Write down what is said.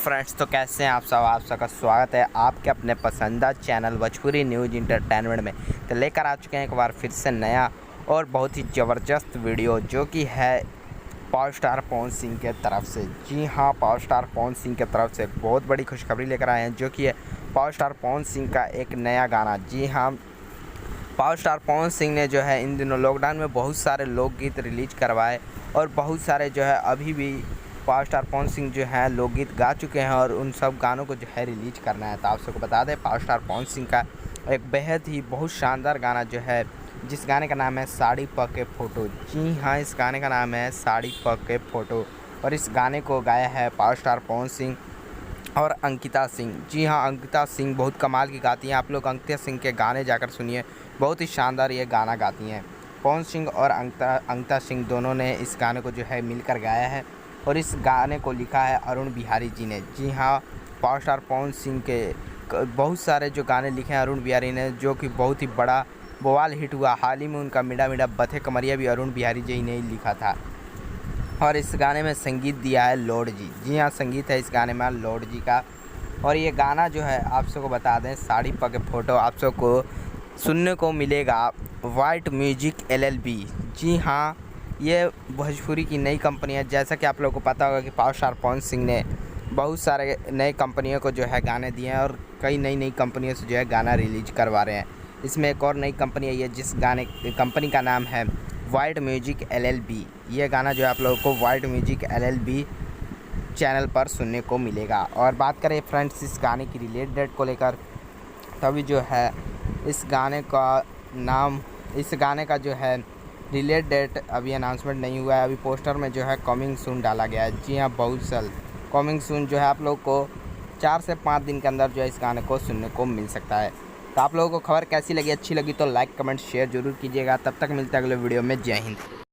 Friends, तो कैसे हैं आप सब। आप सबका स्वागत है आपके अपने पसंदीदा चैनल भोजपुरी न्यूज़ इंटरटेनमेंट में। तो लेकर आ चुके हैं एक बार फिर से नया और बहुत ही ज़बरदस्त वीडियो, जो कि है पावर स्टार पवन सिंह के तरफ से। जी हाँ, पावर स्टार पवन सिंह के तरफ से बहुत बड़ी खुशखबरी लेकर आए हैं, जो कि है पावर स्टार पवन सिंह का एक नया गाना। जी हाँ, पावर स्टार पवन सिंह ने जो है इन दिनों लॉकडाउन में बहुत सारे लोकगीत रिलीज करवाए और बहुत सारे जो है अभी भी पावर स्टार पवन सिंह जो है लोकगीत गा चुके हैं और उन सब गानों को जो है रिलीज करना है। तो आप सबको बता दें, पावर स्टार पवन सिंह का एक बेहद ही बहुत शानदार गाना जो है, जिस गाने का नाम है साड़ी पके फ़ोटो। जी हाँ, इस गाने का नाम है साड़ी पके फ़ोटो और इस गाने को गाया है पावर स्टार पवन सिंह और अंकिता सिंह। जी हाँ, अंकिता सिंह बहुत कमाल की गाती हैं। आप लोग अंकिता सिंह के गाने जाकर सुनिए, बहुत ही शानदार ये गाना गाती हैं। पवन सिंह और अंकिता सिंह दोनों ने इस गाने को जो है मिलकर गाया है और इस गाने को लिखा है अरुण बिहारी जी ने। जी हाँ, पावर स्टार पवन सिंह के बहुत सारे जो गाने लिखे हैं अरुण बिहारी ने, जो कि बहुत ही बड़ा बवाल हिट हुआ। हाल ही में उनका मीडा मीडा बथे कमरिया भी अरुण बिहारी जी ने ही लिखा था और इस गाने में संगीत दिया है लॉर्ड जी। जी हाँ, संगीत है इस गाने में लॉर्ड जी का। और ये गाना जो है आप सबको बता दें, साड़ी पके फ़ोटो आप सबको सुनने को मिलेगा वाइट म्यूजिक LLB। जी हाँ, ये भोजपुरी की नई कंपनी है। जैसा कि आप लोगों को पता होगा कि पावर स्टार पवन सिंह ने बहुत सारे नए कंपनियों को जो है गाने दिए हैं और कई नई कंपनियों से जो है गाना रिलीज करवा रहे हैं। इसमें एक और नई कंपनी आई है जिस गाने कंपनी का नाम है वाइट म्यूजिक LLB। ये गाना जो है आप लोगों को वाइट म्यूजिक LLB चैनल पर सुनने को मिलेगा। और बात करें फ्रेंड्स इस गाने की रिलीज डेट को लेकर, तभी जो है इस गाने का जो है रिलीज डेट अभी अनाउंसमेंट नहीं हुआ है। अभी पोस्टर में जो है कमिंग सून डाला गया है। जी हाँ, बहुत जल्द कमिंग सून जो है आप लोग को 4 से 5 दिन के अंदर जो है इस गाने को सुनने को मिल सकता है। तो आप लोगों को खबर कैसी लगी, अच्छी लगी तो लाइक कमेंट शेयर जरूर कीजिएगा। तब तक मिलते हैं अगले वीडियो में। जय हिंद।